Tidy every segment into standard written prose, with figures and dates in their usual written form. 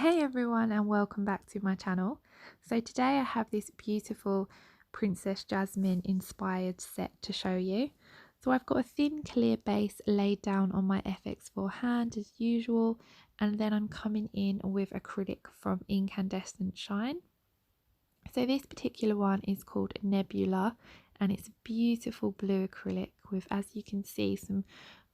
Hey everyone, and welcome back to my channel. So today I have this beautiful Princess Jasmine inspired set to show you. So I've got a thin clear base laid down on my FX4 hand as usual, and then I'm coming in with acrylic from Incandescent Shine. So this particular one is called Nebula, and it's a beautiful blue acrylic with, as you can see, some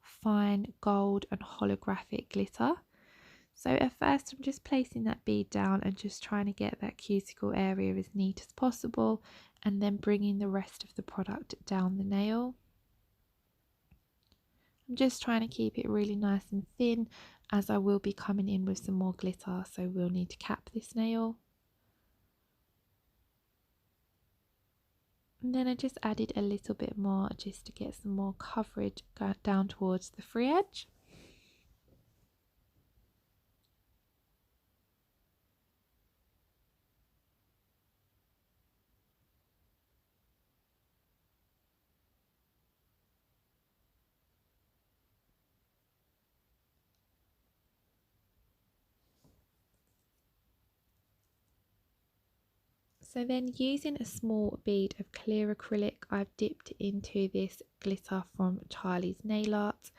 fine gold and holographic glitter. So at first I'm just placing that bead down and just trying to get that cuticle area as neat as possible, and then bringing the rest of the product down the nail. I'm just trying to keep it really nice and thin, as I will be coming in with some more glitter, so we'll need to cap this nail. And then I just added a little bit more just to get some more coverage down towards the free edge. So then, using a small bead of clear acrylic, I've dipped into this glitter from Charlie's Nail Art.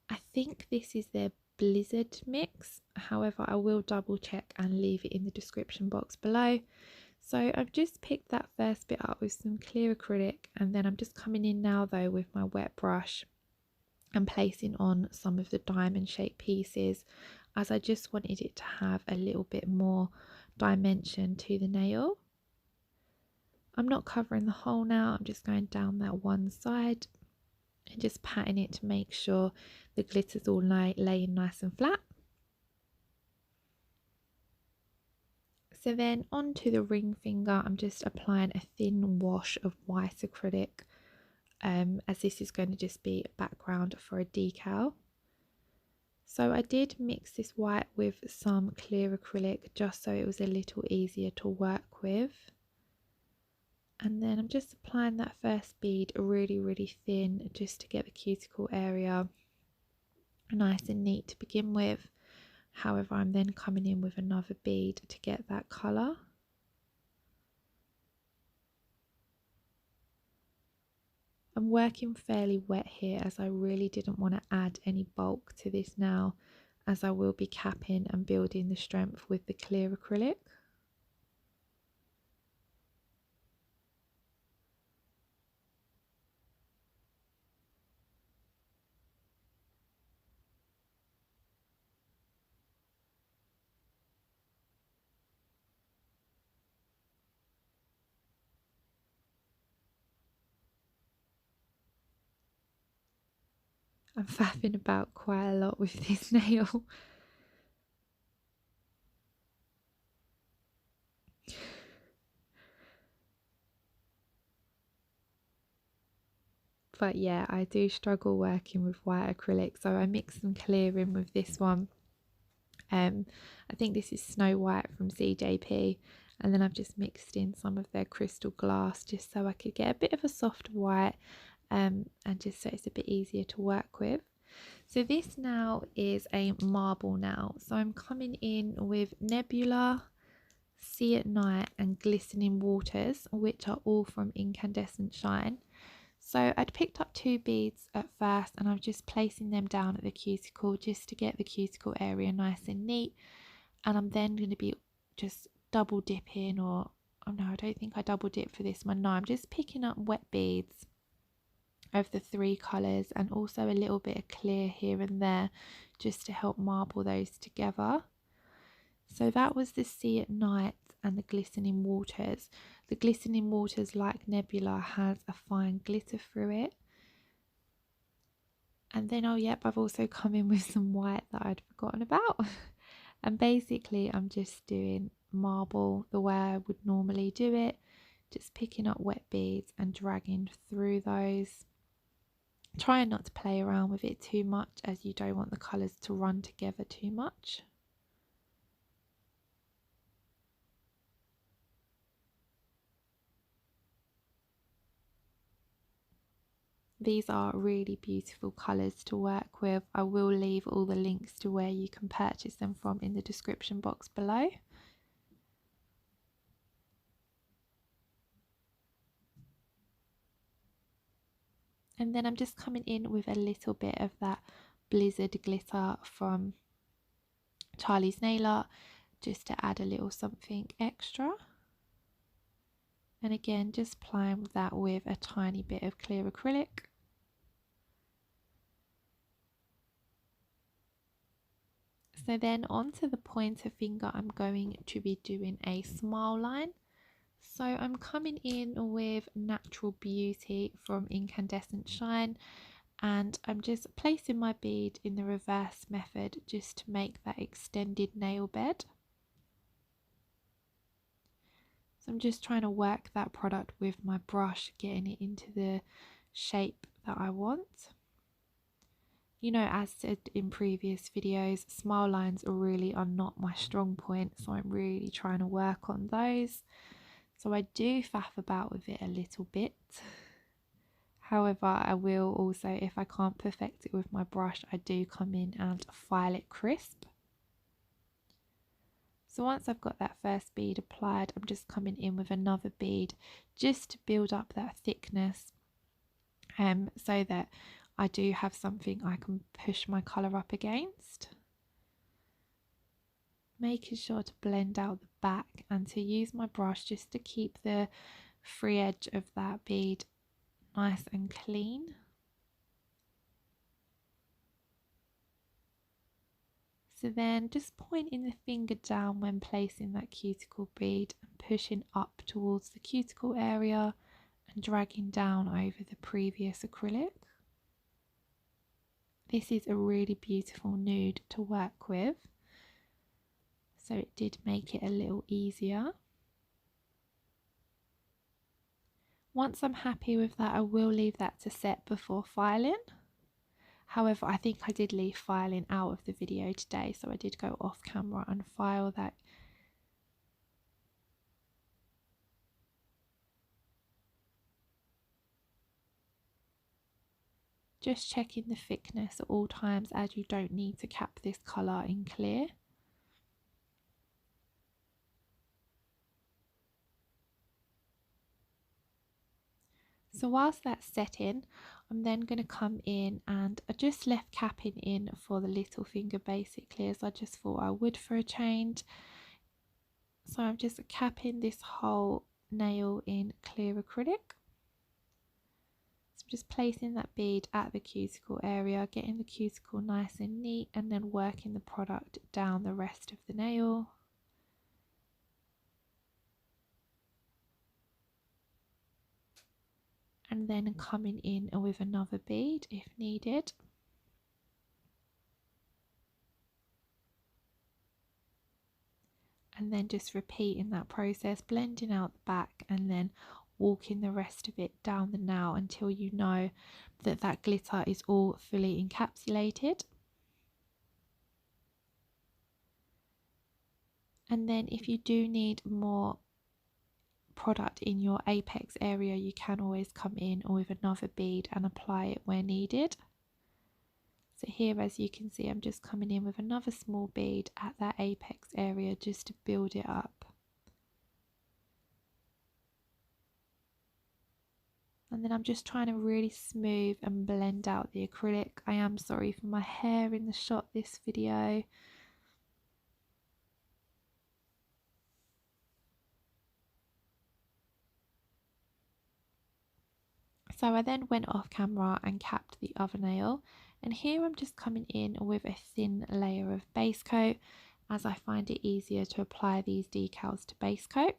I think this is their Blizzard mix, however I will double check and leave it in the description box below. So I've just picked that first bit up with some clear acrylic, and then I'm just coming in now though with my wet brush and placing on some of the diamond shaped pieces, as I just wanted it to have a little bit more dimension to the nail. I'm not covering the hole now, I'm just going down that one side and just patting it to make sure the glitter's all laying nice and flat. So then onto the ring finger, I'm just applying a thin wash of white acrylic, as this is going to just be a background for a decal. So I did mix this white with some clear acrylic just so it was a little easier to work with. And then I'm just applying that first bead really thin, just to get the cuticle area nice and neat to begin with. However, I'm then coming in with another bead to get that colour. I'm working fairly wet here, as I really didn't want to add any bulk to this now, as I will be capping and building the strength with the clear acrylic. I'm faffing about quite a lot with this nail. But yeah, I do struggle working with white acrylic, so I mixed some clear in with this one. I think this is Snow White from CJP, and then I've just mixed in some of their crystal glass just so I could get a bit of a soft white, and just so it's a bit easier to work with. So this now is a marble now, so I'm coming in with Nebula, Sea at Night and Glistening Waters, which are all from Incandescent Shine. So I'd picked up two beads at first, and I'm just placing them down at the cuticle just to get the cuticle area nice and neat. And I'm then going to be just double dipping, or oh no, I don't think I double dip for this one. No, I'm just picking up wet beads of the three colours, and also a little bit of clear here and there just to help marble those together. So that was the Sea at Night and the Glistening Waters. The Glistening Waters, like Nebula, has a fine glitter through it. And then, oh yep, I've also come in with some white that I'd forgotten about. And basically I'm just doing marble the way I would normally do it, just picking up wet beads and dragging through those. Trying not to play around with it too much, as you don't want the colours to run together too much. These are really beautiful colours to work with. I will leave all the links to where you can purchase them from in the description box below. And then I'm just coming in with a little bit of that Blizzard glitter from Charlie's Nail Art, just to add a little something extra. And again, just applying that with a tiny bit of clear acrylic. So then onto the pointer finger, I'm going to be doing a smile line. So I'm coming in with Natural Beauty from Incandescent Shine, and I'm just placing my bead in the reverse method just to make that extended nail bed. So I'm just trying to work that product with my brush, getting it into the shape that I want. You know, as said in previous videos, smile lines really are not my strong point, so I'm really trying to work on those. So I do faff about with it a little bit. However, I will also, if I can't perfect it with my brush, I do come in and file it crisp. So once I've got that first bead applied, I'm just coming in with another bead just to build up that thickness, so that I do have something I can push my colour up against. Making sure to blend out the back and to use my brush just to keep the free edge of that bead nice and clean. So then just pointing the finger down when placing that cuticle bead and pushing up towards the cuticle area and dragging down over the previous acrylic. This is a really beautiful nude to work with, so it did make it a little easier. Once I'm happy with that, I will leave that to set before filing. However, I think I did leave filing out of the video today, so I did go off camera and file that. Just checking the thickness at all times, as you don't need to cap this colour in clear. So whilst that's setting, I'm then going to come in, and I just left capping in for the little finger basically, as I just thought I would for a change. So I'm just capping this whole nail in clear acrylic. So I'm just placing that bead at the cuticle area, getting the cuticle nice and neat, and then working the product down the rest of the nail. And then coming in with another bead if needed. And then just repeating that process, blending out the back and then walking the rest of it down the nail until you know that that glitter is all fully encapsulated. And then if you do need more product in your apex area, you can always come in with another bead and apply it where needed. So here, as you can see, I'm just coming in with another small bead at that apex area just to build it up. And then I'm just trying to really smooth and blend out the acrylic. I am sorry for my hair in the shot this video. So I then went off camera and capped the other nail, and here I'm just coming in with a thin layer of base coat, as I find it easier to apply these decals to base coat.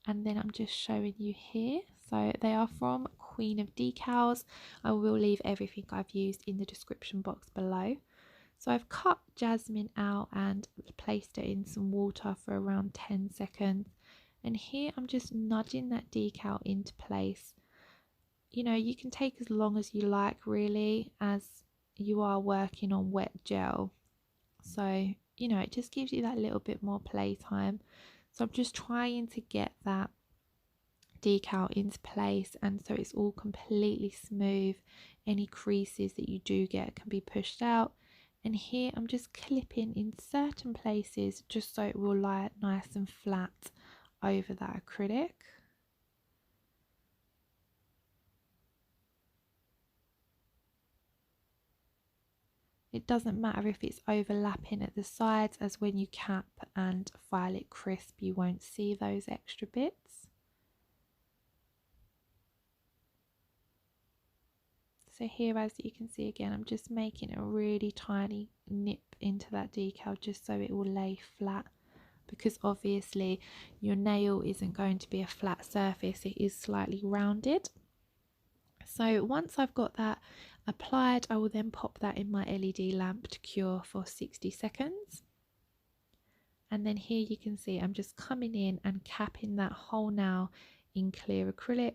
And then I'm just showing you here. So they are from Queen of Decals. I will leave everything I've used in the description box below. So I've cut Jasmine out and placed it in some water for around 10 seconds. And here I'm just nudging that decal into place. You know, you can take as long as you like really, as you are working on wet gel. So, you know, it just gives you that little bit more playtime. So I'm just trying to get that decal into place, and so it's all completely smooth. Any creases that you do get can be pushed out. And here I'm just clipping in certain places just so it will lie nice and flat over that acrylic. It doesn't matter if it's overlapping at the sides, as when you cap and file it crisp you won't see those extra bits. So here, as you can see again, I'm just making a really tiny nip into that decal just so it will lay flat, because obviously your nail isn't going to be a flat surface, it is slightly rounded. So once I've got that applied, I will then pop that in my LED lamp to cure for 60 seconds. And then here you can see I'm just coming in and capping that hole now in clear acrylic.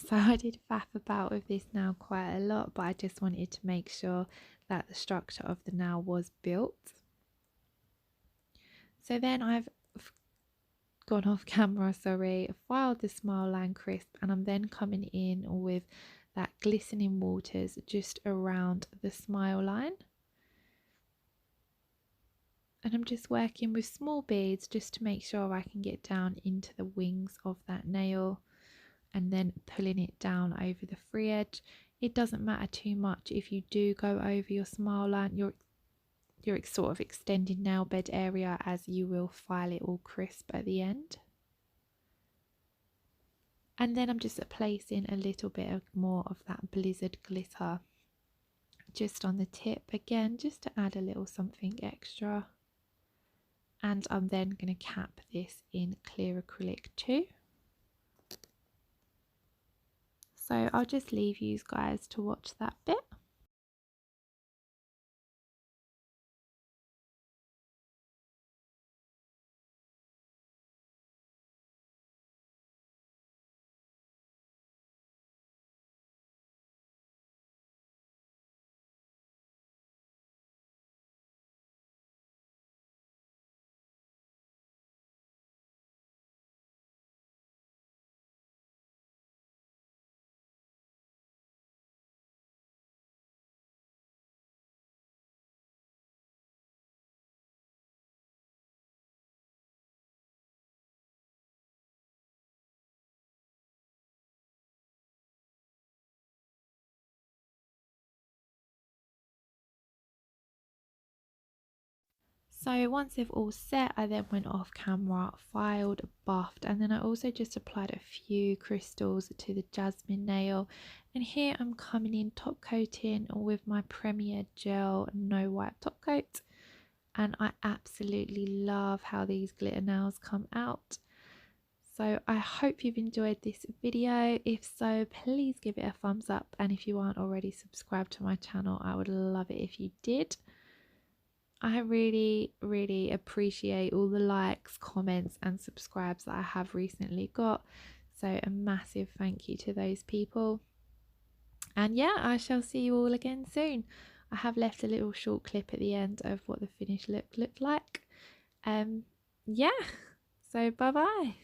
So I did faff about with this nail quite a lot, but I just wanted to make sure that the structure of the nail was built. So then I've gone off camera, sorry, filed the smile line crisp, and I'm then coming in with that Glistening Waters just around the smile line. And I'm just working with small beads just to make sure I can get down into the wings of that nail, and then pulling it down over the free edge. It doesn't matter too much if you do go over your smile line, you're sort of extending nail bed area, as you will file it all crisp at the end. And then I'm just placing a little bit more of that Blizzard glitter just on the tip, again just to add a little something extra. And I'm then going to cap this in clear acrylic too. So I'll just leave you guys to watch that bit. So once they've all set, I then went off camera, filed, buffed, and then I also just applied a few crystals to the Jasmine nail. And here I'm coming in top coating with my Premier Gel No Wipe top coat. And I absolutely love how these glitter nails come out. So I hope you've enjoyed this video. If so, please give it a thumbs up. And if you aren't already subscribed to my channel, I would love it if you did. I really appreciate all the likes, comments and subscribes that I have recently got. So a massive thank you to those people. And yeah, I shall see you all again soon. I have left a little short clip at the end of what the finished look looked like. Yeah, so bye bye.